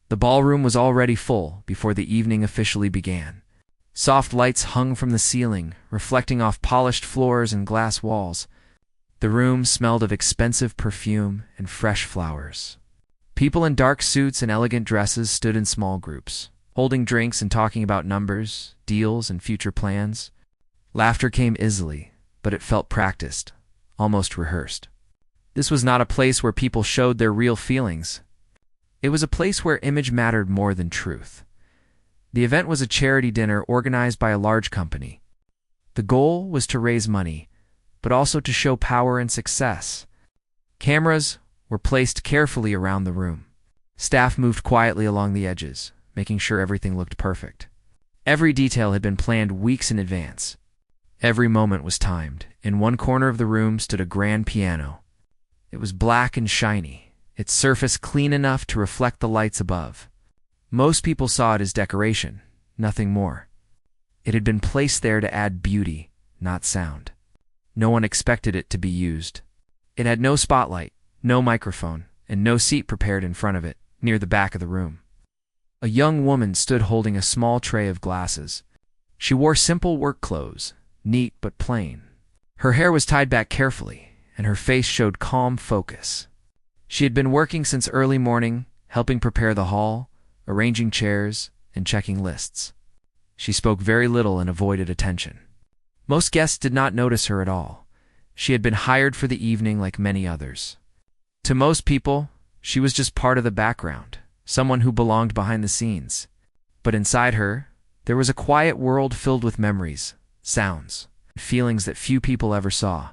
The ballroom was already full before the evening officially began. Soft lights hung from the ceiling, reflecting off polished floors and glass walls. The room smelled of expensive perfume and fresh flowers. People in dark suits and elegant dresses stood in small groups, holding drinks and talking about numbers, deals, and future plans. Laughter came easily, but it felt practiced, almost rehearsed. This was not a place where people showed their real feelings. It was a place where image mattered more than truth. The event was a charity dinner organized by a large company. The goal was to raise money, but also to show power and success. Cameras were placed carefully around the room. Staff moved quietly along the edges, making sure everything looked perfect. Every detail had been planned weeks in advance. Every moment was timed. In one corner of the room stood a grand piano. It was black and shiny, its surface clean enough to reflect the lights above. Most people saw it as decoration, nothing more. It had been placed there to add beauty, not sound. No one expected it to be used. It had no spotlight, no microphone, and no seat prepared in front of it, near the back of the room. A young woman stood holding a small tray of glasses. She wore simple work clothes, neat but plain. Her hair was tied back carefully, and her face showed calm focus. She had been working since early morning, helping prepare the hall, arranging chairs, and checking lists. She spoke very little and avoided attention. Most guests did not notice her at all. She had been hired for the evening like many others. To most people, she was just part of the background, someone who belonged behind the scenes. But inside her, there was a quiet world filled with memories, sounds, and feelings that few people ever saw.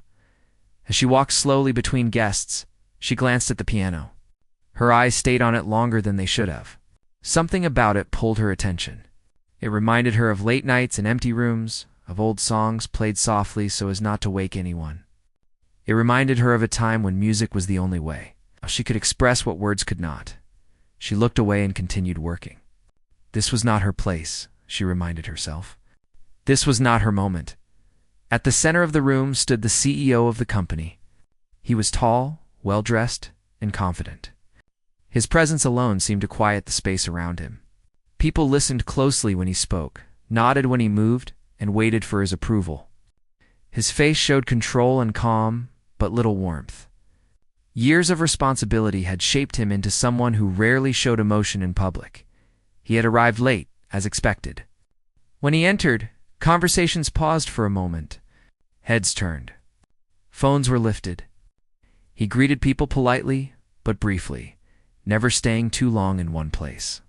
As she walked slowly between guests, she glanced at the piano. Her eyes stayed on it longer than they should have. Something about it pulled her attention. It reminded her of late nights in empty rooms, of old songs played softly so as not to wake anyone. It reminded her of a time when music was the only way. She could express what words could not. She looked away and continued working. This was not her place, she reminded herself. This was not her moment. At the center of the room stood the CEO of the company. He was tall, well-dressed, and confident. His presence alone seemed to quiet the space around him. People listened closely when he spoke, nodded when he moved, and waited for his approval. His face showed control and calm, but little warmth. Years of responsibility had shaped him into someone who rarely showed emotion in public. He had arrived late, as expected. When he entered, conversations paused for a moment. Heads turned. Phones were lifted. He greeted people politely, but briefly, never staying too long in one place.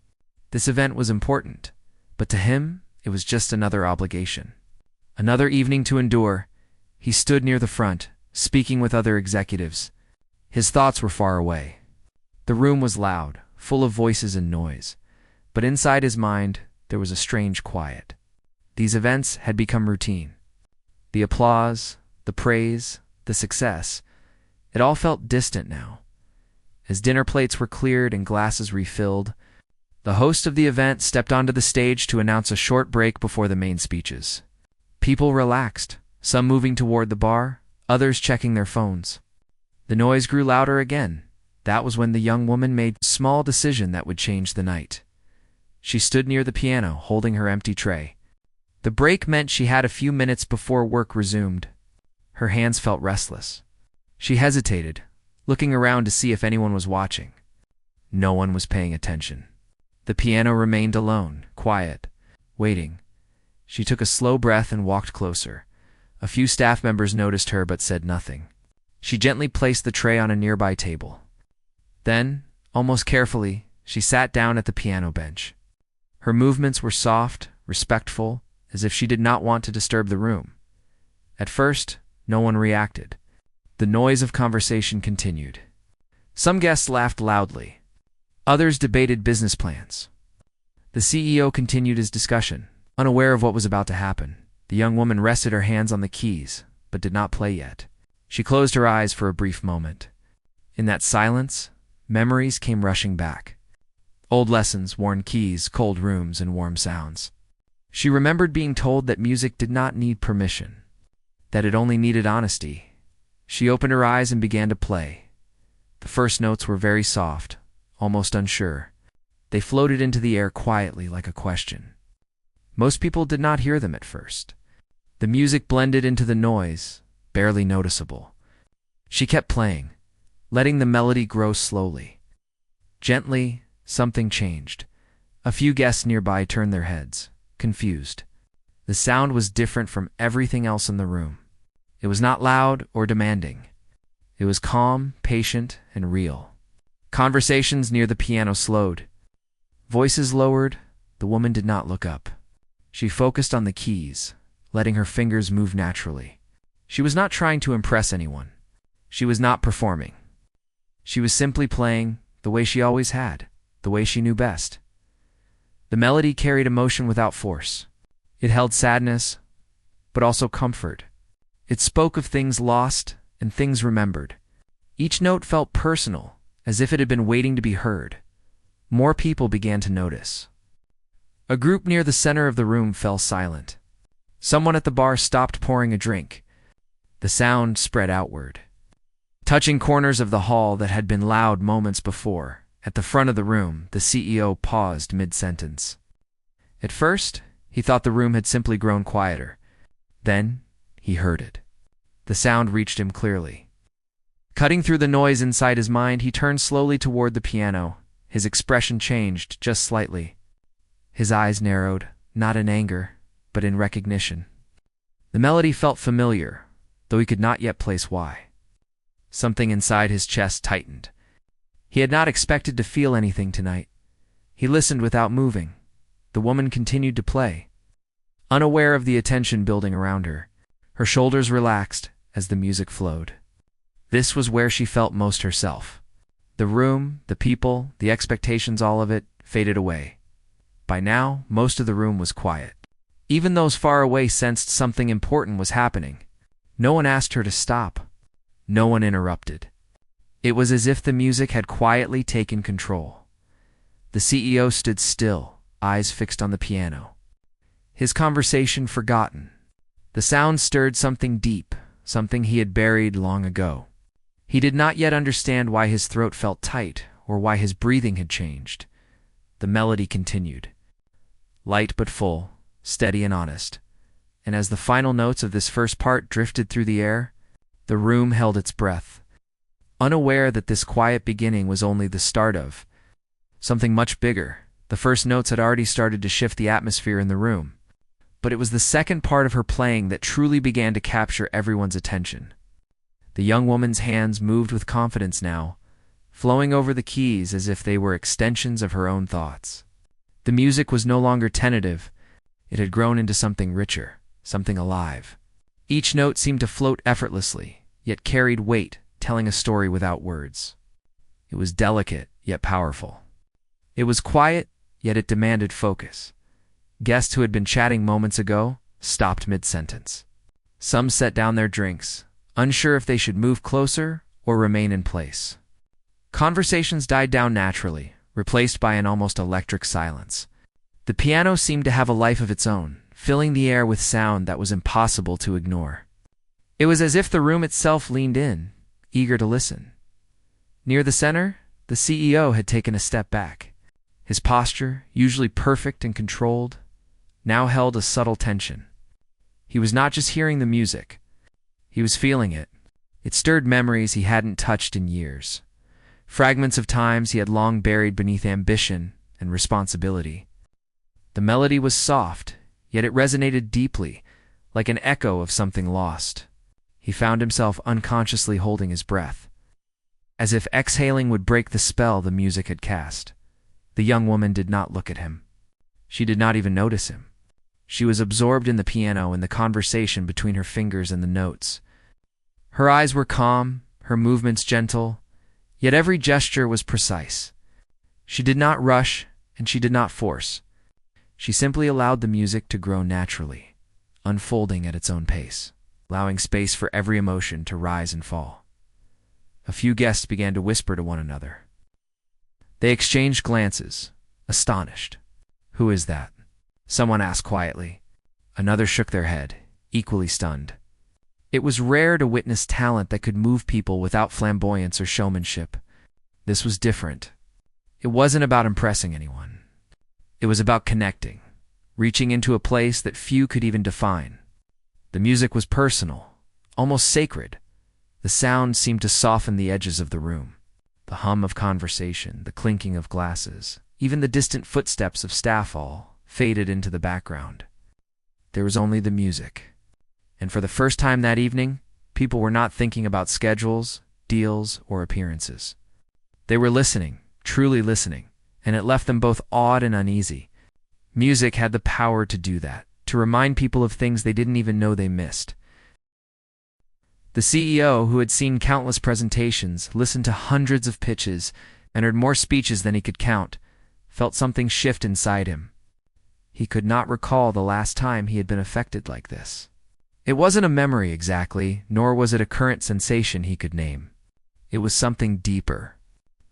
This event was important, but to him, it was just another obligation. Another evening to endure. He stood near the front, speaking with other executives. His thoughts were far away. The room was loud, full of voices and noise, but inside his mind, there was a strange quiet. These events had become routine. The applause, the praise, the success, it all felt distant now. As dinner plates were cleared and glasses refilled, the host of the event stepped onto the stage to announce a short break before the main speeches. People relaxed, some moving toward the bar, others checking their phones. The noise grew louder again. That was when the young woman made a small decision that would change the night. She stood near the piano, holding her empty tray. The break meant she had a few minutes before work resumed. Her hands felt restless. She hesitated, looking around to see if anyone was watching. No one was paying attention. The piano remained alone, quiet, waiting. She took a slow breath and walked closer. A few staff members noticed her but said nothing. She gently placed the tray on a nearby table. Then, almost carefully, she sat down at the piano bench. Her movements were soft, respectful, as if she did not want to disturb the room. At first, no one reacted. The noise of conversation continued. Some guests laughed loudly. Others debated business plans. The CEO continued his discussion, unaware of what was about to happen. The young woman rested her hands on the keys, but did not play yet. She closed her eyes for a brief moment. In that silence, memories came rushing back. Old lessons, worn keys, cold rooms, and warm sounds. She remembered being told that music did not need permission, that it only needed honesty. She opened her eyes and began to play. The first notes were very soft, almost unsure. They floated into the air quietly like a question. Most people did not hear them at first. The music blended into the noise, barely noticeable. She kept playing, letting the melody grow slowly. Gently, something changed. A few guests nearby turned their heads, confused. The sound was different from everything else in the room. It was not loud or demanding. It was calm, patient, and real. Conversations near the piano slowed. Voices lowered. The woman did not look up. She focused on the keys, letting her fingers move naturally. She was not trying to impress anyone. She was not performing. She was simply playing the way she always had, the way she knew best. The melody carried emotion without force. It held sadness, but also comfort. It spoke of things lost and things remembered. Each note felt personal, as if it had been waiting to be heard. More people began to notice. A group near the center of the room fell silent. Someone at the bar stopped pouring a drink. The sound spread outward, touching corners of the hall that had been loud moments before. At the front of the room, the CEO paused mid-sentence. At first, he thought the room had simply grown quieter. Then, he heard it. The sound reached him clearly. Cutting through the noise inside his mind, he turned slowly toward the piano. His expression changed just slightly. His eyes narrowed, not in anger, but in recognition. The melody felt familiar, though he could not yet place why. Something inside his chest tightened. He had not expected to feel anything tonight. He listened without moving. The woman continued to play, unaware of the attention building around her. Her shoulders relaxed as the music flowed. This was where she felt most herself. The room, the people, the expectations, all of it faded away. By now, most of the room was quiet. Even those far away sensed something important was happening. No one asked her to stop. No one interrupted. It was as if the music had quietly taken control. The CEO stood still, eyes fixed on the piano. His conversation forgotten. The sound stirred something deep, something he had buried long ago. He did not yet understand why his throat felt tight or why his breathing had changed. The melody continued. Light but full, steady and honest. And as the final notes of this first part drifted through the air, the room held its breath, unaware that this quiet beginning was only the start of something much bigger. The first notes had already started to shift the atmosphere in the room, but it was the second part of her playing that truly began to capture everyone's attention. The young woman's hands moved with confidence now, flowing over the keys as if they were extensions of her own thoughts. The music was no longer tentative. It had grown into something richer, something alive. Each note seemed to float effortlessly, yet carried weight, telling a story without words. It was delicate, yet powerful. It was quiet, yet it demanded focus. Guests who had been chatting moments ago stopped mid-sentence. Some set down their drinks, unsure if they should move closer or remain in place. Conversations died down naturally, replaced by an almost electric silence. The piano seemed to have a life of its own, filling the air with sound that was impossible to ignore. It was as if the room itself leaned in, eager to listen. Near the center, the CEO had taken a step back. His posture, usually perfect and controlled, now held a subtle tension. He was not just hearing the music. He was feeling it. It stirred memories he hadn't touched in years. Fragments of times he had long buried beneath ambition and responsibility. The melody was soft, yet it resonated deeply, like an echo of something lost. He found himself unconsciously holding his breath, as if exhaling would break the spell the music had cast. The young woman did not look at him. She did not even notice him. She was absorbed in the piano and the conversation between her fingers and the notes. Her eyes were calm, her movements gentle, yet every gesture was precise. She did not rush, and she did not force. She simply allowed the music to grow naturally, unfolding at its own pace, allowing space for every emotion to rise and fall. A few guests began to whisper to one another. They exchanged glances, astonished. "Who is that?" someone asked quietly. Another shook their head, equally stunned. It was rare to witness talent that could move people without flamboyance or showmanship. This was different. It wasn't about impressing anyone. It was about connecting, reaching into a place that few could even define. The music was personal, almost sacred. The sound seemed to soften the edges of the room. The hum of conversation, the clinking of glasses, even the distant footsteps of staff all faded into the background. There was only the music. And for the first time that evening, people were not thinking about schedules, deals, or appearances. They were listening, truly listening, and it left them both awed and uneasy. Music had the power to do that, to remind people of things they didn't even know they missed. The CEO, who had seen countless presentations, listened to hundreds of pitches, and heard more speeches than he could count, felt something shift inside him. He could not recall the last time he had been affected like this. It wasn't a memory exactly, nor was it a current sensation he could name. It was something deeper,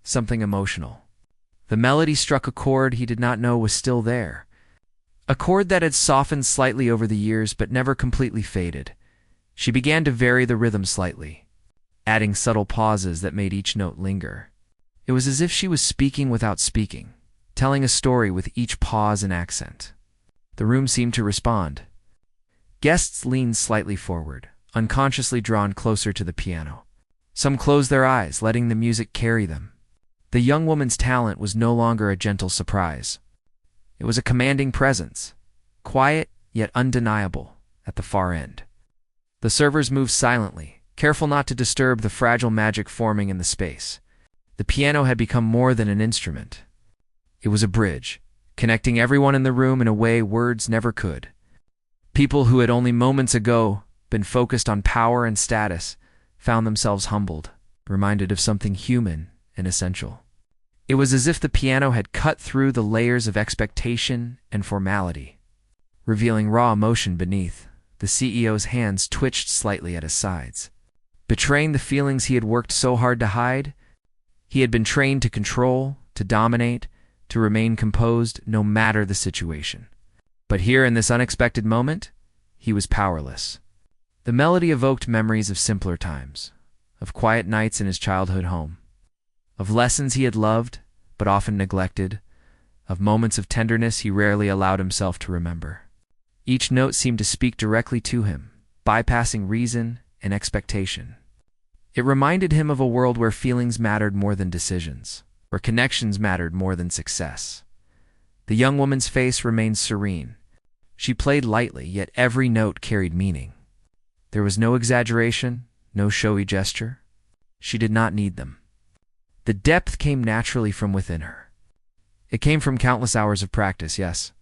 something emotional. The melody struck a chord he did not know was still there. A chord that had softened slightly over the years but never completely faded. She began to vary the rhythm slightly, adding subtle pauses that made each note linger. It was as if she was speaking without speaking, telling a story with each pause and accent. The room seemed to respond. Guests leaned slightly forward, unconsciously drawn closer to the piano. Some closed their eyes, letting the music carry them. The young woman's talent was no longer a gentle surprise. It was a commanding presence, quiet yet undeniable, at the far end. The servers moved silently, careful not to disturb the fragile magic forming in the space. The piano had become more than an instrument. It was a bridge, connecting everyone in the room in a way words never could. People who had only moments ago been focused on power and status found themselves humbled, reminded of something human and essential. It was as if the piano had cut through the layers of expectation and formality, revealing raw emotion beneath. The CEO's hands twitched slightly at his sides. Betraying the feelings he had worked so hard to hide, he had been trained to control, to dominate, to remain composed no matter the situation. But here in this unexpected moment, he was powerless. The melody evoked memories of simpler times, of quiet nights in his childhood home, of lessons he had loved but often neglected, of moments of tenderness he rarely allowed himself to remember. Each note seemed to speak directly to him, bypassing reason and expectation. It reminded him of a world where feelings mattered more than decisions, where connections mattered more than success. The young woman's face remained serene. She played lightly, yet every note carried meaning. There was no exaggeration, no showy gesture. She did not need them. The depth came naturally from within her. It came from countless hours of practice, yes,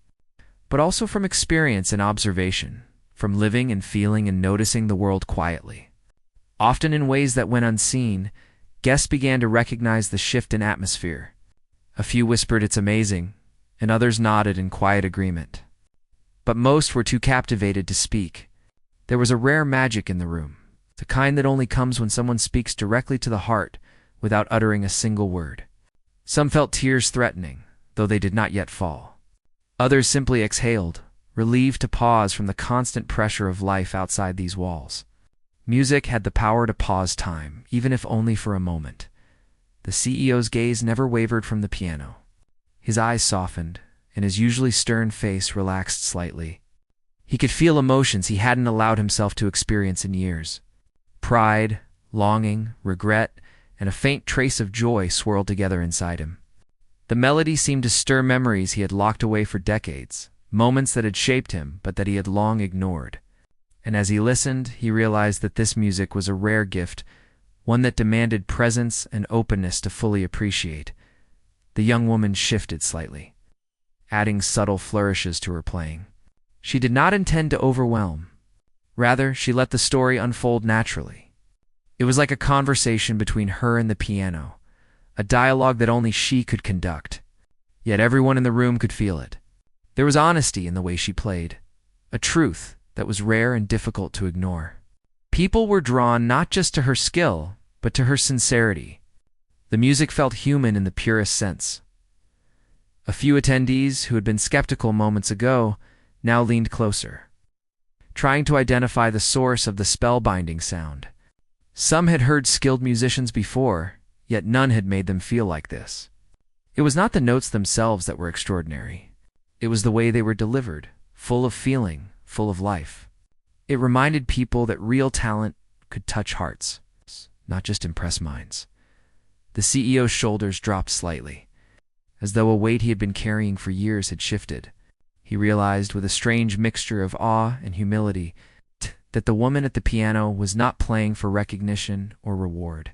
but also from experience and observation, from living and feeling and noticing the world quietly. Often in ways that went unseen, guests began to recognize the shift in atmosphere. A few whispered it's amazing, and others nodded in quiet agreement. But most were too captivated to speak. There was a rare magic in the room, the kind that only comes when someone speaks directly to the heart without uttering a single word. Some felt tears threatening, though they did not yet fall. Others simply exhaled, relieved to pause from the constant pressure of life outside these walls. Music had the power to pause time, even if only for a moment. The CEO's gaze never wavered from the piano. His eyes softened, and his usually stern face relaxed slightly. He could feel emotions he hadn't allowed himself to experience in years. Pride, longing, regret, and a faint trace of joy swirled together inside him. The melody seemed to stir memories he had locked away for decades, moments that had shaped him but that he had long ignored. And as he listened, he realized that this music was a rare gift, one that demanded presence and openness to fully appreciate. The young woman shifted slightly, adding subtle flourishes to her playing. She did not intend to overwhelm. Rather, she let the story unfold naturally. It was like a conversation between her and the piano, a dialogue that only she could conduct. Yet everyone in the room could feel it. There was honesty in the way she played, a truth that was rare and difficult to ignore. People were drawn not just to her skill, but to her sincerity. The music felt human in the purest sense. A few attendees who had been skeptical moments ago now leaned closer, trying to identify the source of the spellbinding sound. Some had heard skilled musicians before, yet none had made them feel like this. It was not the notes themselves that were extraordinary. It was the way they were delivered, full of feeling, full of life. It reminded people that real talent could touch hearts, not just impress minds. The CEO's shoulders dropped slightly, as though a weight he had been carrying for years had shifted. He realized with a strange mixture of awe and humility that the woman at the piano was not playing for recognition or reward.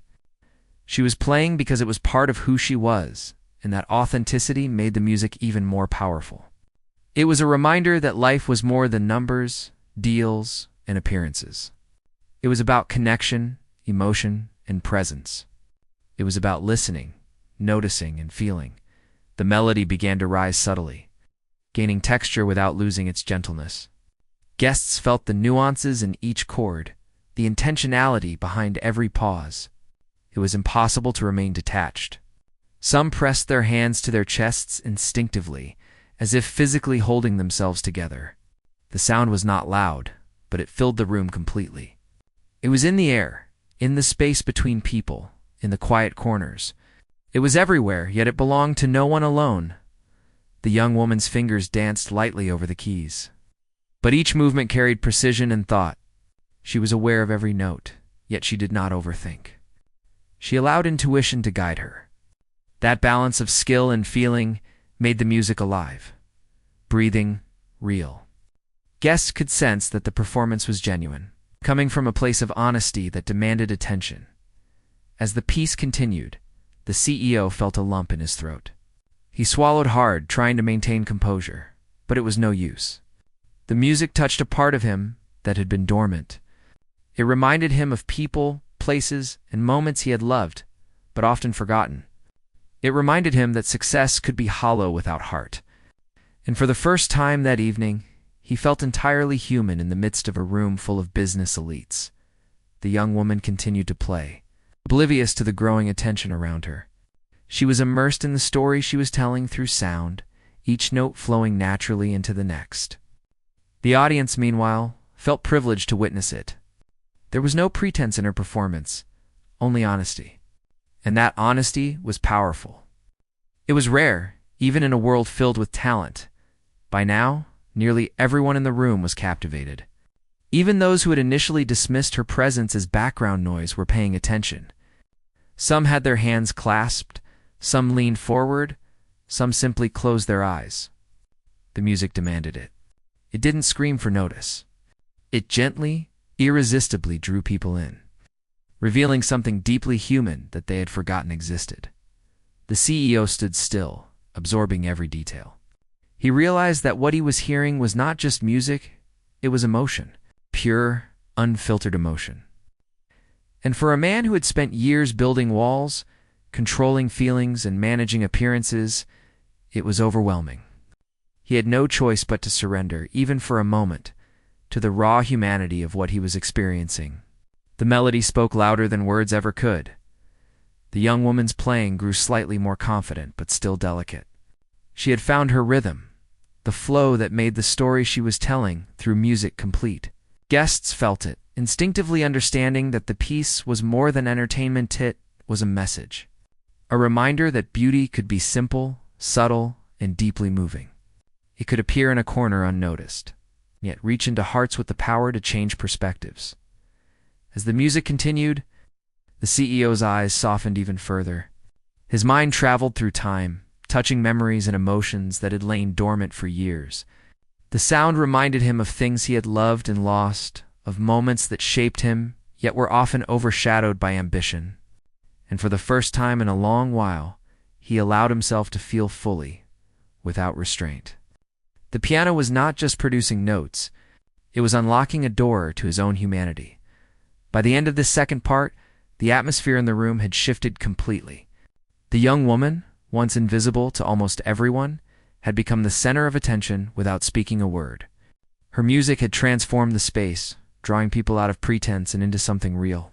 She was playing because it was part of who she was, and that authenticity made the music even more powerful. It was a reminder that life was more than numbers, deals, and appearances. It was about connection, emotion, and presence. It was about listening, noticing, and feeling. The melody began to rise subtly, gaining texture without losing its gentleness. Guests felt the nuances in each chord, the intentionality behind every pause. It was impossible to remain detached. Some pressed their hands to their chests instinctively, as if physically holding themselves together. The sound was not loud, but it filled the room completely. It was in the air, in the space between people, in the quiet corners. It was everywhere, yet it belonged to no one alone. The young woman's fingers danced lightly over the keys. But each movement carried precision and thought. She was aware of every note, yet she did not overthink. She allowed intuition to guide her. That balance of skill and feeling made the music alive, breathing, real. Guests could sense that the performance was genuine, coming from a place of honesty that demanded attention. As the piece continued, the CEO felt a lump in his throat. He swallowed hard, trying to maintain composure, but it was no use. The music touched a part of him that had been dormant. It reminded him of people, places, and moments he had loved, but often forgotten. It reminded him that success could be hollow without heart. And for the first time that evening, he felt entirely human in the midst of a room full of business elites. The young woman continued to play, oblivious to the growing attention around her. She was immersed in the story she was telling through sound, each note flowing naturally into the next. The audience, meanwhile, felt privileged to witness it. There was no pretense in her performance, only honesty. And that honesty was powerful. It was rare, even in a world filled with talent. By now, nearly everyone in the room was captivated. Even those who had initially dismissed her presence as background noise were paying attention. Some had their hands clasped, some leaned forward, some simply closed their eyes. The music demanded it. It didn't scream for notice. It gently, irresistibly drew people in, revealing something deeply human that they had forgotten existed. The CEO stood still, absorbing every detail. He realized that what he was hearing was not just music, it was emotion, pure, unfiltered emotion. And for a man who had spent years building walls, controlling feelings, and managing appearances, it was overwhelming. He had no choice but to surrender, even for a moment, to the raw humanity of what he was experiencing. The melody spoke louder than words ever could. The young woman's playing grew slightly more confident, but still delicate. She had found her rhythm, the flow that made the story she was telling through music complete. Guests felt it, instinctively understanding that the piece was more than entertainment. It was a message. A reminder that beauty could be simple, subtle, and deeply moving. It could appear in a corner unnoticed, yet reach into hearts with the power to change perspectives. As the music continued, the CEO's eyes softened even further. His mind traveled through time, touching memories and emotions that had lain dormant for years. The sound reminded him of things he had loved and lost, of moments that shaped him, yet were often overshadowed by ambition. And for the first time in a long while, he allowed himself to feel fully, without restraint. The piano was not just producing notes, it was unlocking a door to his own humanity. By the end of this second part, the atmosphere in the room had shifted completely. The young woman, once invisible to almost everyone, had become the center of attention without speaking a word. Her music had transformed the space, drawing people out of pretense and into something real.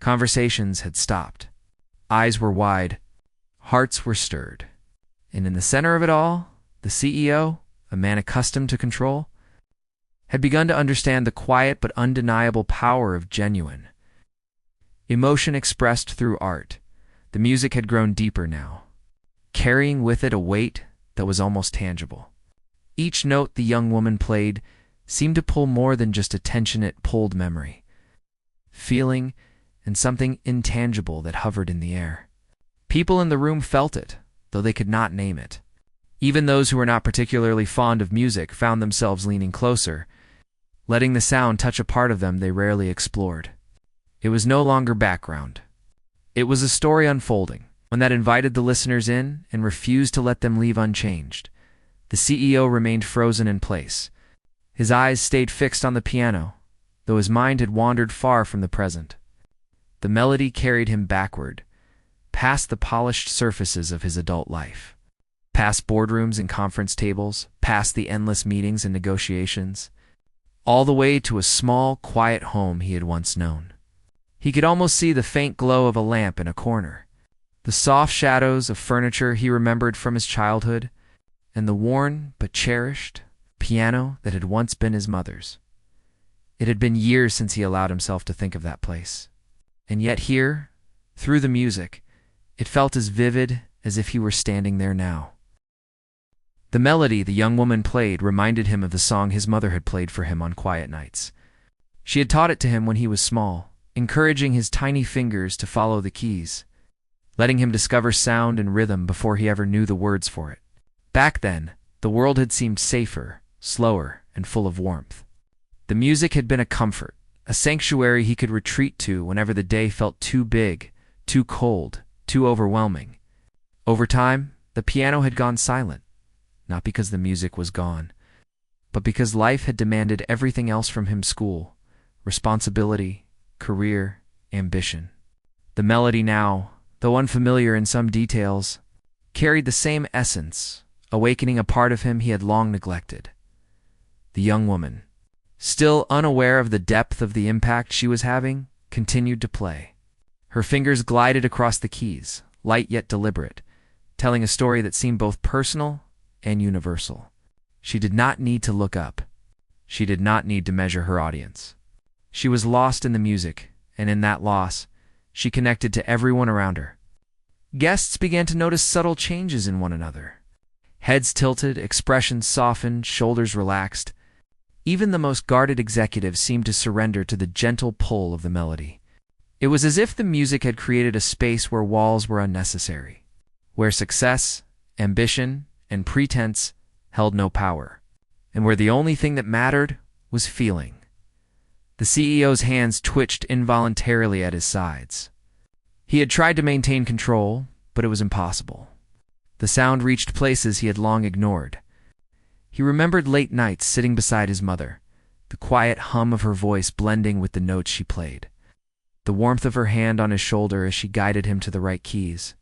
Conversations had stopped. Eyes were wide. Hearts were stirred. And in the center of it all, the CEO, a man accustomed to control, had begun to understand the quiet but undeniable power of genuine emotion expressed through art. The music had grown deeper now, carrying with it a weight that was almost tangible. Each note the young woman played seemed to pull more than just attention, it pulled memory, feeling, and something intangible that hovered in the air. People in the room felt it, though they could not name it. Even those who were not particularly fond of music found themselves leaning closer, letting the sound touch a part of them they rarely explored. It was no longer background. It was a story unfolding, one that invited the listeners in and refused to let them leave unchanged. The CEO remained frozen in place. His eyes stayed fixed on the piano, though his mind had wandered far from the present. The melody carried him backward, past the polished surfaces of his adult life, past boardrooms and conference tables, past the endless meetings and negotiations, all the way to a small, quiet home he had once known. He could almost see the faint glow of a lamp in a corner, the soft shadows of furniture he remembered from his childhood, and the worn but cherished piano that had once been his mother's. It had been years since he allowed himself to think of that place. And yet here, through the music, it felt as vivid as if he were standing there now. The melody the young woman played reminded him of the song his mother had played for him on quiet nights. She had taught it to him when he was small, encouraging his tiny fingers to follow the keys, letting him discover sound and rhythm before he ever knew the words for it. Back then, the world had seemed safer, slower, and full of warmth. The music had been a comfort, a sanctuary he could retreat to whenever the day felt too big, too cold, too overwhelming. Over time, the piano had gone silent, not because the music was gone, but because life had demanded everything else from him: school, responsibility, career, ambition. The melody now, though unfamiliar in some details, carried the same essence, awakening a part of him he had long neglected. The young woman, still unaware of the depth of the impact she was having, continued to play. Her fingers glided across the keys, light yet deliberate, telling a story that seemed both personal and universal. She did not need to look up. She did not need to measure her audience. She was lost in the music, and in that loss, she connected to everyone around her. Guests began to notice subtle changes in one another. Heads tilted, expressions softened, shoulders relaxed. Even the most guarded executives seemed to surrender to the gentle pull of the melody. It was as if the music had created a space where walls were unnecessary, where success, ambition, and pretense held no power, and where the only thing that mattered was feeling. The CEO's hands twitched involuntarily at his sides. He had tried to maintain control, but it was impossible. The sound reached places he had long ignored. He remembered late nights sitting beside his mother, the quiet hum of her voice blending with the notes she played, the warmth of her hand on his shoulder as she guided him to the right keys.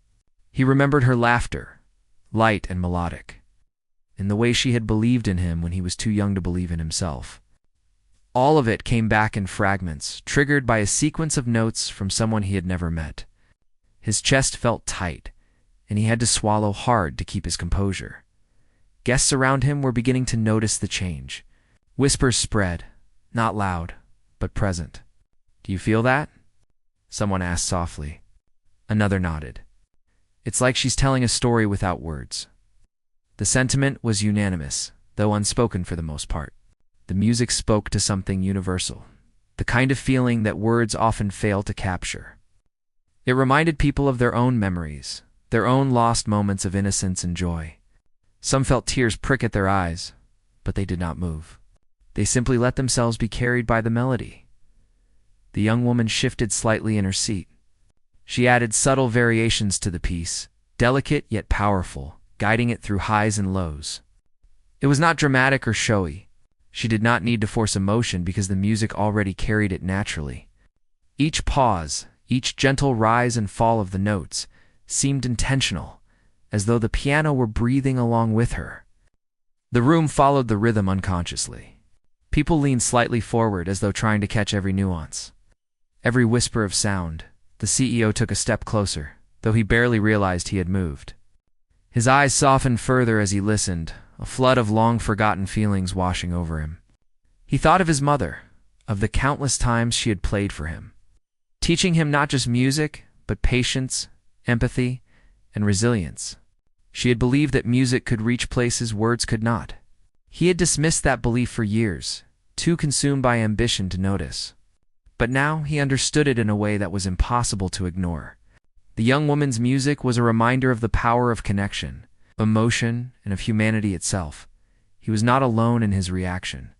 He remembered her laughter, light and melodic, in the way she had believed in him when he was too young to believe in himself. All of it came back in fragments, triggered by a sequence of notes from someone he had never met. His chest felt tight, and he had to swallow hard to keep his composure. Guests around him were beginning to notice the change. Whispers spread, not loud, but present. "Do you feel that?" someone asked softly. Another nodded. "It's like she's telling a story without words." The sentiment was unanimous, though unspoken for the most part. The music spoke to something universal, the kind of feeling that words often fail to capture. It reminded people of their own memories, their own lost moments of innocence and joy. Some felt tears prick at their eyes, but they did not move. They simply let themselves be carried by the melody. The young woman shifted slightly in her seat. She added subtle variations to the piece, delicate yet powerful, guiding it through highs and lows. It was not dramatic or showy. She did not need to force emotion because the music already carried it naturally. Each pause, each gentle rise and fall of the notes, seemed intentional, as though the piano were breathing along with her. The room followed the rhythm unconsciously. People leaned slightly forward as though trying to catch every nuance, every whisper of sound. The CEO took a step closer, though he barely realized he had moved. His eyes softened further as he listened, a flood of long-forgotten feelings washing over him. He thought of his mother, of the countless times she had played for him, teaching him not just music, but patience, empathy, and resilience. She had believed that music could reach places words could not. He had dismissed that belief for years, too consumed by ambition to notice. But now he understood it in a way that was impossible to ignore. The young woman's music was a reminder of the power of connection, emotion, and of humanity itself. He was not alone in his reaction.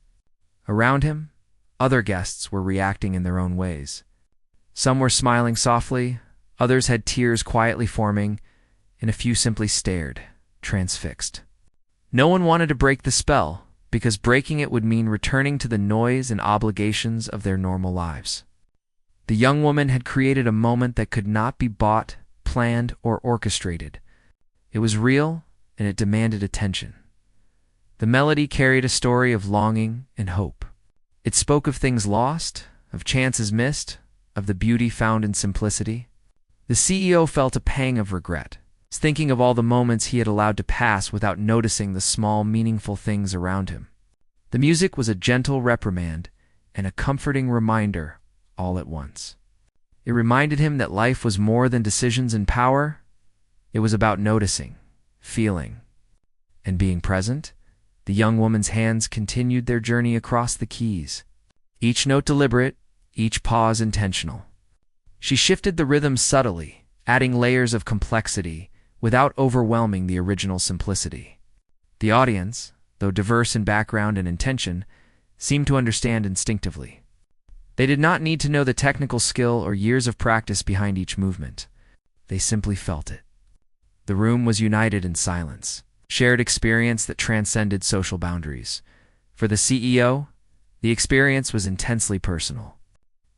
Around him, other guests were reacting in their own ways. Some were smiling softly, others had tears quietly forming, and a few simply stared, transfixed. No one wanted to break the spell, because breaking it would mean returning to the noise and obligations of their normal lives. The young woman had created a moment that could not be bought, planned, or orchestrated. It was real, and it demanded attention. The melody carried a story of longing and hope. It spoke of things lost, of chances missed, of the beauty found in simplicity. The CEO felt a pang of regret, thinking of all the moments he had allowed to pass without noticing the small, meaningful things around him. The music was a gentle reprimand and a comforting reminder all at once. It reminded him that life was more than decisions and power. It was about noticing, feeling, and being present. The young woman's hands continued their journey across the keys, each note deliberate, each pause intentional. She shifted the rhythm subtly, adding layers of complexity without overwhelming the original simplicity. The audience, though diverse in background and intention, seemed to understand instinctively. They did not need to know the technical skill or years of practice behind each movement. They simply felt it. The room was united in silence, shared experience that transcended social boundaries. For the CEO, the experience was intensely personal.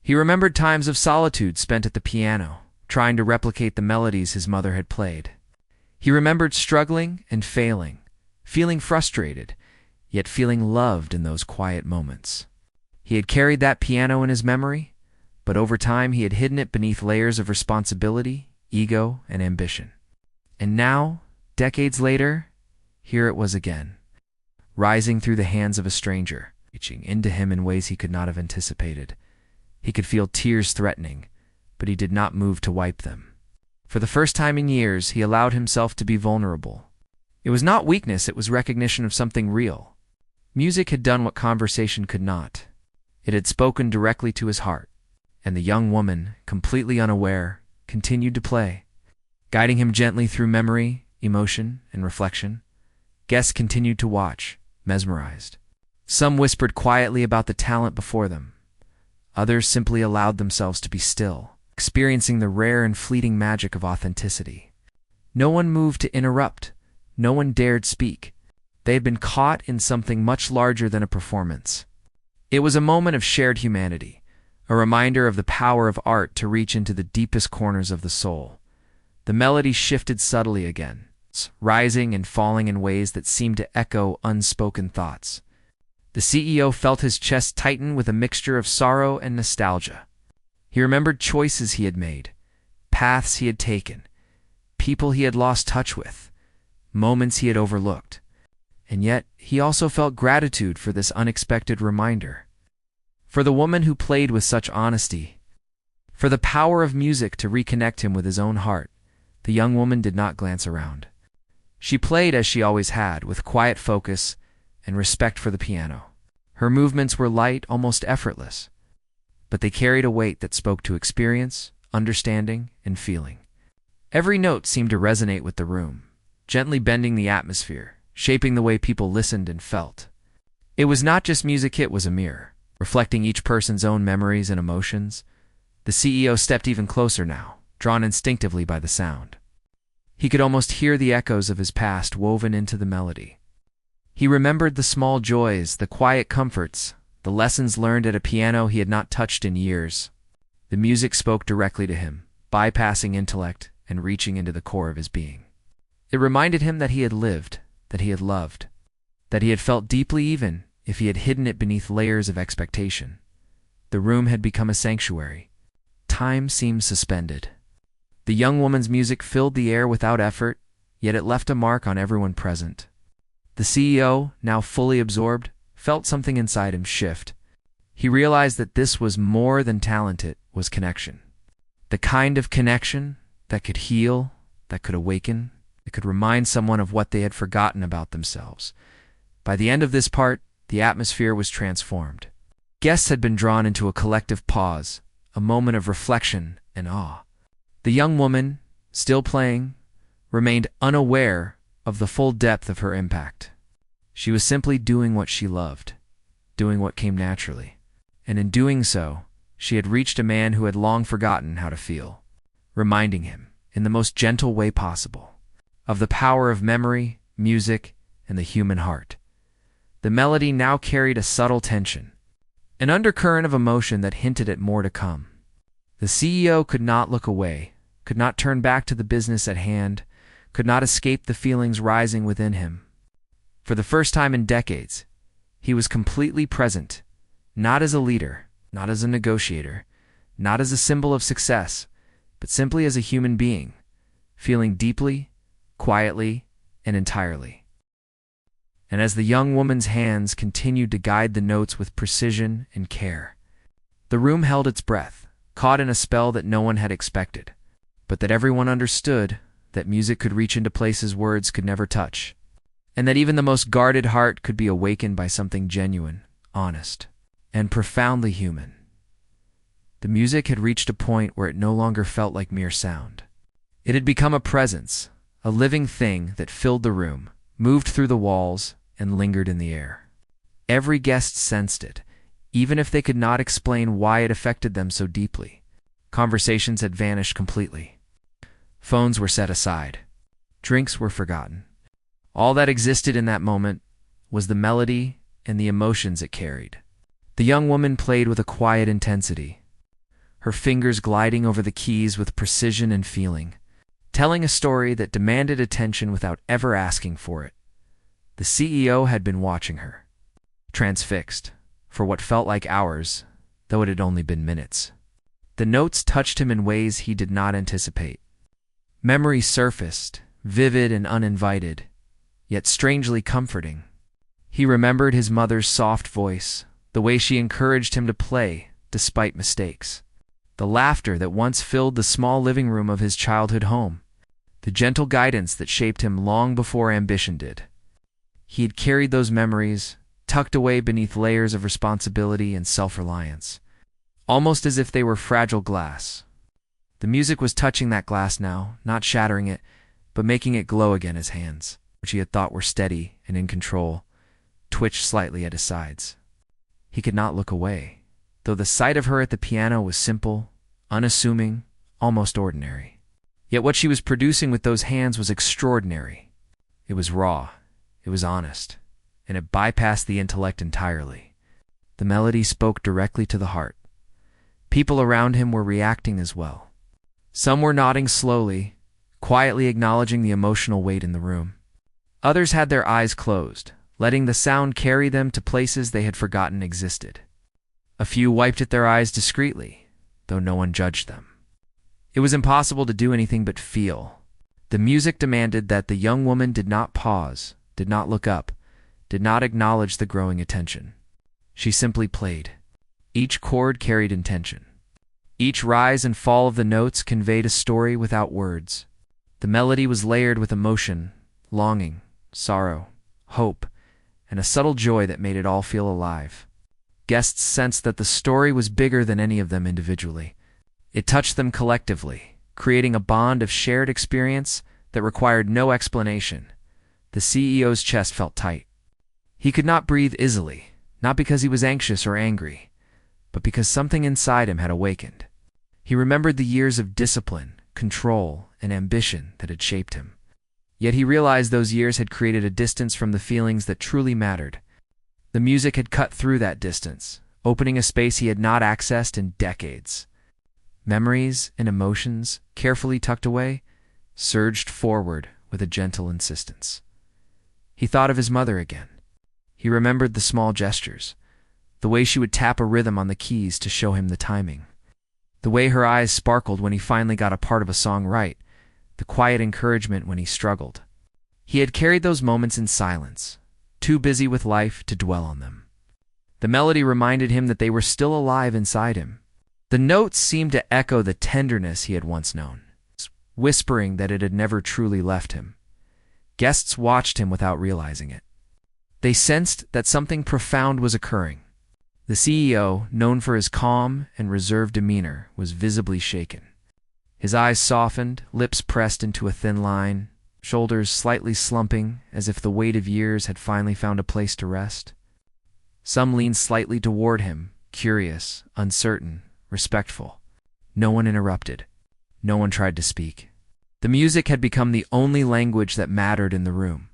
He remembered times of solitude spent at the piano, trying to replicate the melodies his mother had played. He remembered struggling and failing, feeling frustrated, yet feeling loved in those quiet moments. He had carried that piano in his memory, but over time he had hidden it beneath layers of responsibility, ego, and ambition. And now, decades later, here it was again, rising through the hands of a stranger, reaching into him in ways he could not have anticipated. He could feel tears threatening, but he did not move to wipe them. For the first time in years, he allowed himself to be vulnerable. It was not weakness, it was recognition of something real. Music had done what conversation could not. It had spoken directly to his heart, and the young woman, completely unaware, continued to play, guiding him gently through memory, emotion, and reflection. Guests continued to watch, mesmerized. Some whispered quietly about the talent before them. Others simply allowed themselves to be still, experiencing the rare and fleeting magic of authenticity. No one moved to interrupt. No one dared speak. They had been caught in something much larger than a performance. It was a moment of shared humanity, a reminder of the power of art to reach into the deepest corners of the soul. The melody shifted subtly again, rising and falling in ways that seemed to echo unspoken thoughts. The CEO felt his chest tighten with a mixture of sorrow and nostalgia. He remembered choices he had made, paths he had taken, people he had lost touch with, moments he had overlooked. And yet, he also felt gratitude for this unexpected reminder. For the woman who played with such honesty, for the power of music to reconnect him with his own heart, the young woman did not glance around. She played as she always had, with quiet focus and respect for the piano. Her movements were light, almost effortless, but they carried a weight that spoke to experience, understanding, and feeling. Every note seemed to resonate with the room, gently bending the atmosphere, shaping the way people listened and felt. It was not just music, it was a mirror, reflecting each person's own memories and emotions. The CEO stepped even closer now, drawn instinctively by the sound. He could almost hear the echoes of his past woven into the melody. He remembered the small joys, the quiet comforts, the lessons learned at a piano he had not touched in years. The music spoke directly to him, bypassing intellect and reaching into the core of his being. It reminded him that he had lived, that he had loved, that he had felt deeply even if he had hidden it beneath layers of expectation. The room had become a sanctuary. Time seemed suspended. The young woman's music filled the air without effort, yet it left a mark on everyone present. The CEO, now fully absorbed, felt something inside him shift. He realized that this was more than talent, it was connection. The kind of connection that could heal, that could awaken, it could remind someone of what they had forgotten about themselves. By the end of this part, the atmosphere was transformed. Guests had been drawn into a collective pause, a moment of reflection and awe. The young woman, still playing, remained unaware of the full depth of her impact. She was simply doing what she loved, doing what came naturally. And in doing so, she had reached a man who had long forgotten how to feel, reminding him, in the most gentle way possible, of the power of memory, music, and the human heart. The melody now carried a subtle tension, an undercurrent of emotion that hinted at more to come. The CEO could not look away, could not turn back to the business at hand, could not escape the feelings rising within him. For the first time in decades, he was completely present, not as a leader, not as a negotiator, not as a symbol of success, but simply as a human being, feeling deeply, quietly, and entirely. And as the young woman's hands continued to guide the notes with precision and care, the room held its breath, caught in a spell that no one had expected, but that everyone understood, that music could reach into places words could never touch, and that even the most guarded heart could be awakened by something genuine, honest, and profoundly human. The music had reached a point where it no longer felt like mere sound. It had become a presence, a living thing that filled the room, moved through the walls, and lingered in the air. Every guest sensed it, even if they could not explain why it affected them so deeply. Conversations had vanished completely. Phones were set aside. Drinks were forgotten. All that existed in that moment was the melody and the emotions it carried. The young woman played with a quiet intensity, her fingers gliding over the keys with precision and feeling, telling a story that demanded attention without ever asking for it. The CEO had been watching her, transfixed, for what felt like hours, though it had only been minutes. The notes touched him in ways he did not anticipate. Memories surfaced, vivid and uninvited, yet strangely comforting. He remembered his mother's soft voice, the way she encouraged him to play despite mistakes, the laughter that once filled the small living room of his childhood home, the gentle guidance that shaped him long before ambition did. He had carried those memories, tucked away beneath layers of responsibility and self-reliance, almost as if they were fragile glass. The music was touching that glass now, not shattering it, but making it glow again. His hands, which he had thought were steady and in control, twitched slightly at his sides. He could not look away, though the sight of her at the piano was simple, unassuming, almost ordinary. Yet what she was producing with those hands was extraordinary. It was raw, it was honest, and it bypassed the intellect entirely. The melody spoke directly to the heart. People around him were reacting as well. Some were nodding slowly, quietly acknowledging the emotional weight in the room. Others had their eyes closed, letting the sound carry them to places they had forgotten existed. A few wiped at their eyes discreetly, though no one judged them. It was impossible to do anything but feel. The music demanded that the young woman did not pause, did not look up, did not acknowledge the growing attention. She simply played. Each chord carried intention. Each rise and fall of the notes conveyed a story without words. The melody was layered with emotion, longing, sorrow, hope, and a subtle joy that made it all feel alive. Guests sensed that the story was bigger than any of them individually. It touched them collectively, creating a bond of shared experience that required no explanation. The CEO's chest felt tight. He could not breathe easily, not because he was anxious or angry, but because something inside him had awakened. He remembered the years of discipline, control, and ambition that had shaped him. Yet he realized those years had created a distance from the feelings that truly mattered. The music had cut through that distance, opening a space he had not accessed in decades. Memories and emotions, carefully tucked away, surged forward with a gentle insistence. He thought of his mother again. He remembered the small gestures, the way she would tap a rhythm on the keys to show him the timing, the way her eyes sparkled when he finally got a part of a song right, the quiet encouragement when he struggled. He had carried those moments in silence, too busy with life to dwell on them. The melody reminded him that they were still alive inside him. The notes seemed to echo the tenderness he had once known, whispering that it had never truly left him. Guests watched him without realizing it. They sensed that something profound was occurring. The CEO, known for his calm and reserved demeanor, was visibly shaken. His eyes softened, lips pressed into a thin line, shoulders slightly slumping as if the weight of years had finally found a place to rest. Some leaned slightly toward him, curious, uncertain, respectful. No one interrupted. No one tried to speak. The music had become the only language that mattered in the room.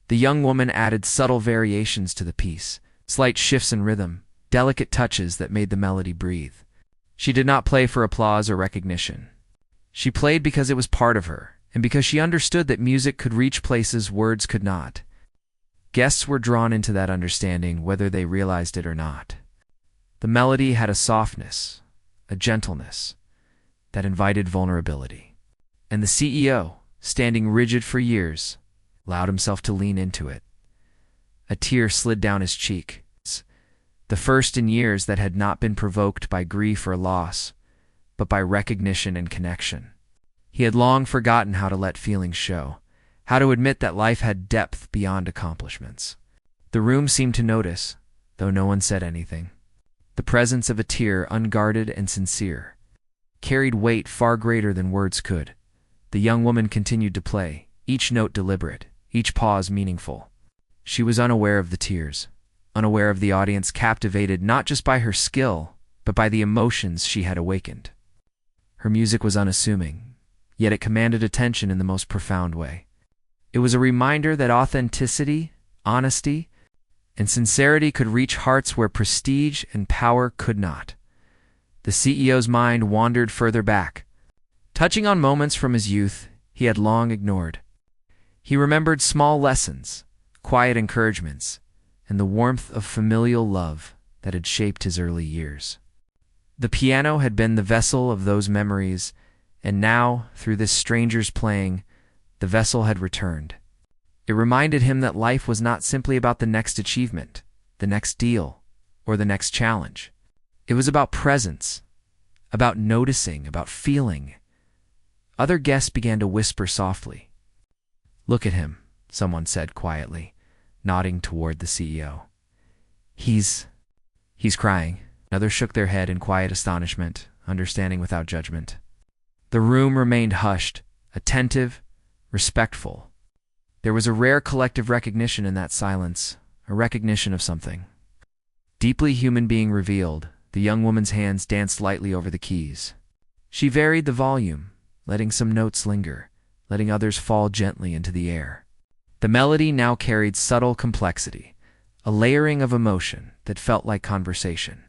The young woman added subtle variations to the piece, slight shifts in rhythm, delicate touches that made the melody breathe. She did not play for applause or recognition. She played because it was part of her, and because she understood that music could reach places words could not. Guests were drawn into that understanding whether they realized it or not. The melody had a softness, a gentleness, that invited vulnerability. And the CEO, standing rigid for years, allowed himself to lean into it. A tear slid down his cheek, the first in years that had not been provoked by grief or loss, but by recognition and connection. He had long forgotten how to let feelings show, how to admit that life had depth beyond accomplishments. The room seemed to notice, though no one said anything. The presence of a tear, unguarded and sincere, carried weight far greater than words could. The young woman continued to play, each note deliberate, each pause meaningful. She was unaware of the tears, unaware of the audience, captivated not just by her skill, but by the emotions she had awakened. Her music was unassuming, yet it commanded attention in the most profound way. It was a reminder that authenticity, honesty, and sincerity could reach hearts where prestige and power could not. The CEO's mind wandered further back, touching on moments from his youth he had long ignored. He remembered small lessons, quiet encouragements, and the warmth of familial love that had shaped his early years. The piano had been the vessel of those memories, and now, through this stranger's playing, the vessel had returned. It reminded him that life was not simply about the next achievement, the next deal, or the next challenge. It was about presence, about noticing, about feeling. Other guests began to whisper softly. "Look at him," someone said quietly, nodding toward the CEO. He's crying." Others shook their head in quiet astonishment, understanding without judgment. The room remained hushed, attentive, respectful. There was a rare collective recognition in that silence, a recognition of something. Deeply human being revealed, the young woman's hands danced lightly over the keys. She varied the volume, letting some notes linger, letting others fall gently into the air. The melody now carried subtle complexity, a layering of emotion that felt like conversation.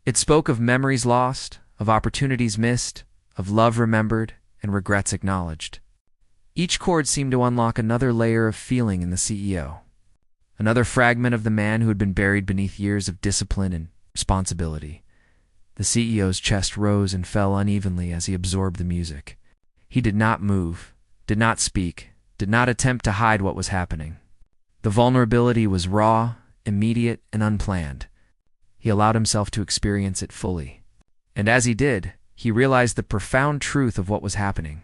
It spoke of memories lost, of opportunities missed, of love remembered, and regrets acknowledged. Each chord seemed to unlock another layer of feeling in the CEO, another fragment of the man who had been buried beneath years of discipline and responsibility. The CEO's chest rose and fell unevenly as he absorbed the music. He did not move, did not speak, did not attempt to hide what was happening. The vulnerability was raw, immediate, and unplanned. He allowed himself to experience it fully. And as he did, he realized the profound truth of what was happening.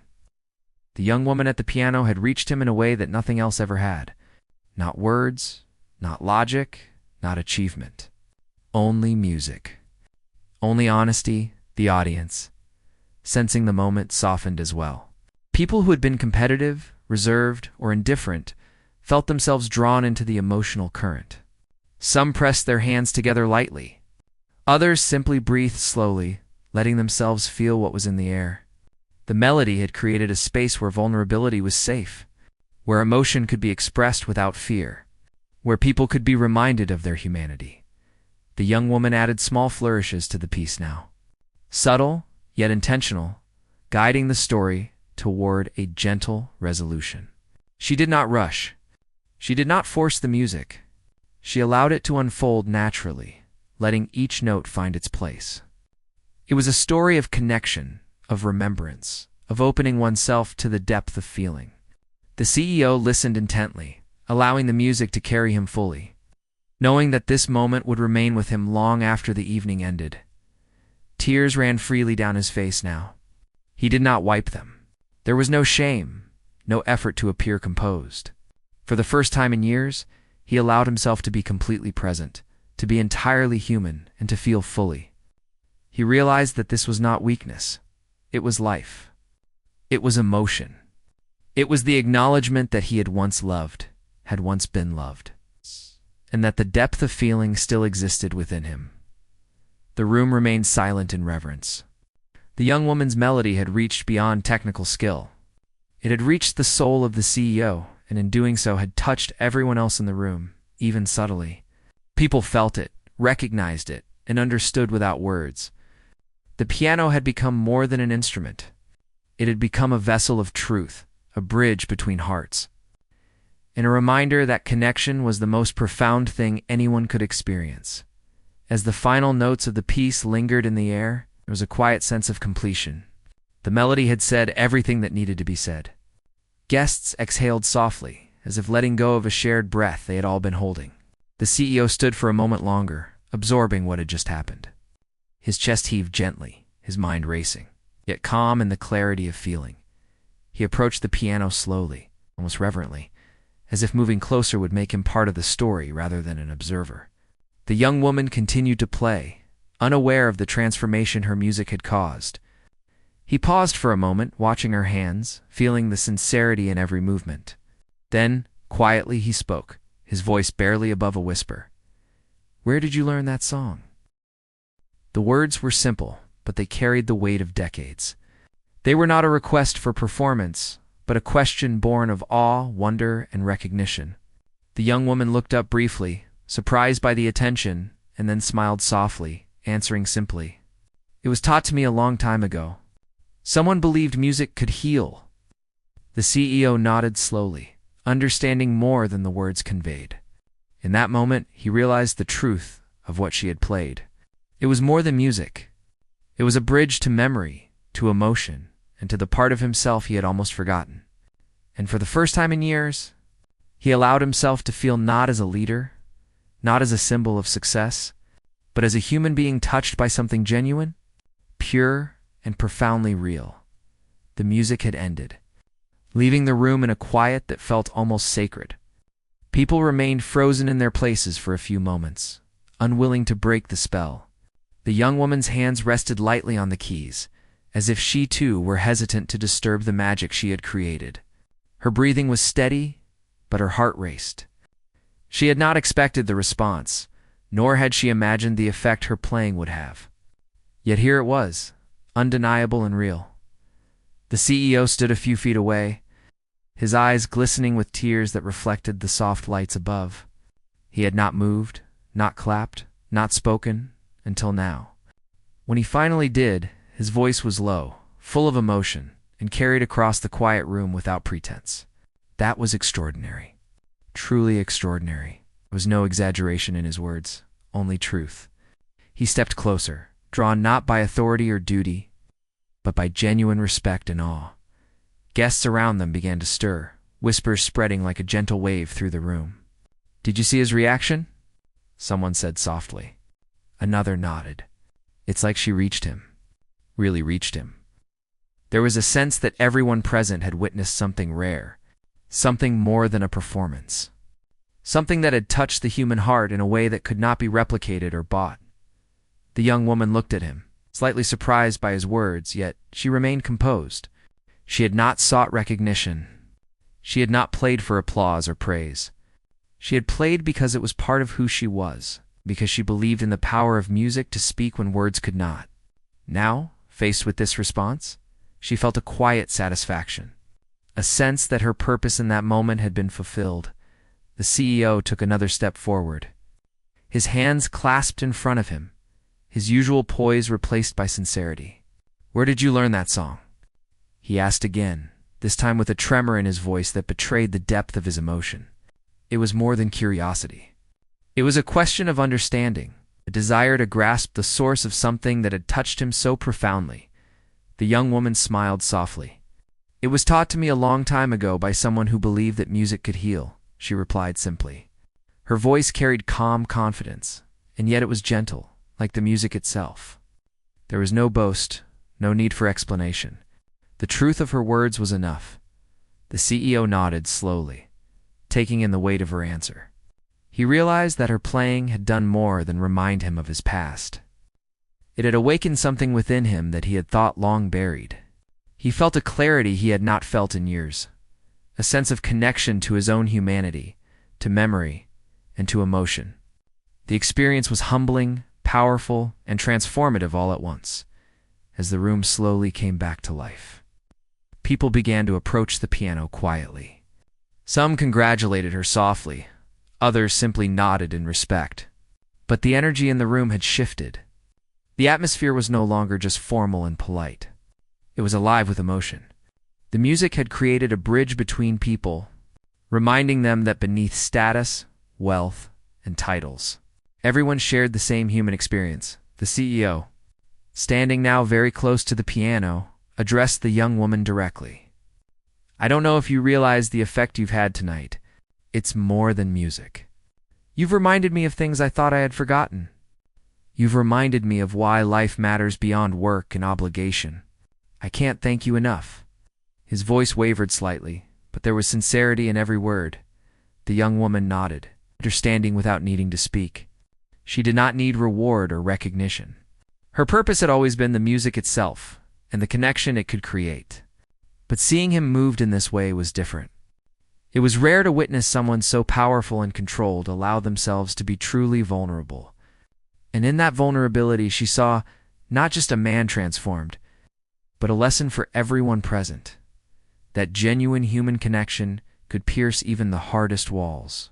The young woman at the piano had reached him in a way that nothing else ever had. Not words, not logic, not achievement. Only music. Only honesty, the audience. Sensing the moment softened as well. People who had been competitive, reserved, or indifferent felt themselves drawn into the emotional current. Some pressed their hands together lightly. Others simply breathed slowly, letting themselves feel what was in the air. The melody had created a space where vulnerability was safe, where emotion could be expressed without fear, where people could be reminded of their humanity. The young woman added small flourishes to the piece now, subtle yet intentional, guiding the story toward a gentle resolution. She did not rush. She did not force the music. She allowed it to unfold naturally, letting each note find its place. It was a story of connection, of remembrance, of opening oneself to the depth of feeling. The CEO listened intently, allowing the music to carry him fully, knowing that this moment would remain with him long after the evening ended. Tears ran freely down his face now. He did not wipe them. There was no shame, no effort to appear composed. For the first time in years, He allowed himself to be completely present, to be entirely human, and to feel fully. He realized that this was not weakness. It was life. It was emotion. It was the acknowledgement that he had once loved, had once been loved, and that the depth of feeling still existed within him. The room remained silent in reverence. The young woman's melody had reached beyond technical skill. It had reached the soul of the CEO, and in doing so had touched everyone else in the room, even subtly. People felt it, recognized it, and understood without words. The piano had become more than an instrument. It had become a vessel of truth, a bridge between hearts, and a reminder that connection was the most profound thing anyone could experience. As the final notes of the piece lingered in the air, there was a quiet sense of completion. The melody had said everything that needed to be said. Guests exhaled softly, as if letting go of a shared breath they had all been holding. The CEO stood for a moment longer, absorbing what had just happened. His chest heaved gently, his mind racing, yet calm in the clarity of feeling. He approached the piano slowly, almost reverently, as if moving closer would make him part of the story rather than an observer. The young woman continued to play, unaware of the transformation her music had caused. He paused for a moment, watching her hands, feeling the sincerity in every movement. Then, quietly, he spoke, his voice barely above a whisper. "Where did you learn that song?" The words were simple, but they carried the weight of decades. They were not a request for performance, but a question born of awe, wonder, and recognition. The young woman looked up briefly, surprised by the attention, and then smiled softly, answering simply, "It was taught to me a long time ago. Someone believed music could heal." The CEO nodded slowly, understanding more than the words conveyed. In that moment, he realized the truth of what she had played. It was more than music. It was a bridge to memory, to emotion, and to the part of himself he had almost forgotten. And for the first time in years, he allowed himself to feel not as a leader, not as a symbol of success, but as a human being touched by something genuine, pure, and profoundly real. The music had ended, leaving the room in a quiet that felt almost sacred. People remained frozen in their places for a few moments, unwilling to break the spell. The young woman's hands rested lightly on the keys, as if she too were hesitant to disturb the magic she had created. Her breathing was steady, but her heart raced. She had not expected the response, nor had she imagined the effect her playing would have. Yet here it was, undeniable and real. The CEO stood a few feet away, his eyes glistening with tears that reflected the soft lights above. He had not moved, not clapped, not spoken, until now. When he finally did, his voice was low, full of emotion, and carried across the quiet room without pretense. That was extraordinary. Truly extraordinary. There was no exaggeration in his words, only truth. He stepped closer, drawn not by authority or duty, but by genuine respect and awe. Guests around them began to stir, whispers spreading like a gentle wave through the room. "Did you see his reaction?" someone said softly. Another nodded. "It's like she reached him. Really reached him." There was a sense that everyone present had witnessed something rare, something more than a performance, something that had touched the human heart in a way that could not be replicated or bought. The young woman looked at him, slightly surprised by his words, yet she remained composed. She had not sought recognition. She had not played for applause or praise. She had played because it was part of who she was, because she believed in the power of music to speak when words could not. Now, faced with this response, she felt a quiet satisfaction, a sense that her purpose in that moment had been fulfilled. The CEO took another step forward, his hands clasped in front of him, his usual poise replaced by sincerity. "Where did you learn that song?" he asked again, this time with a tremor in his voice that betrayed the depth of his emotion. It was more than curiosity. It was a question of understanding, a desire to grasp the source of something that had touched him so profoundly. The young woman smiled softly. "It was taught to me a long time ago by someone who believed that music could heal," she replied simply. Her voice carried calm confidence, and yet it was gentle, like the music itself. There was no boast, no need for explanation. The truth of her words was enough. The CEO nodded slowly, taking in the weight of her answer. He realized that her playing had done more than remind him of his past. It had awakened something within him that he had thought long buried. He felt a clarity he had not felt in years, a sense of connection to his own humanity, to memory, and to emotion. The experience was humbling, powerful, and transformative all at once, as the room slowly came back to life. People began to approach the piano quietly. Some congratulated her softly, others simply nodded in respect. But the energy in the room had shifted. The atmosphere was no longer just formal and polite. It was alive with emotion. The music had created a bridge between people, reminding them that beneath status, wealth, and titles, everyone shared the same human experience. The CEO, standing now very close to the piano, addressed the young woman directly. "I don't know if you realize the effect you've had tonight. It's more than music. You've reminded me of things I thought I had forgotten. You've reminded me of why life matters beyond work and obligation. I can't thank you enough." His voice wavered slightly, but there was sincerity in every word. The young woman nodded, understanding without needing to speak. She did not need reward or recognition. Her purpose had always been the music itself and the connection it could create. But seeing him moved in this way was different. It was rare to witness someone so powerful and controlled allow themselves to be truly vulnerable. And in that vulnerability she saw not just a man transformed, but a lesson for everyone present, that genuine human connection could pierce even the hardest walls.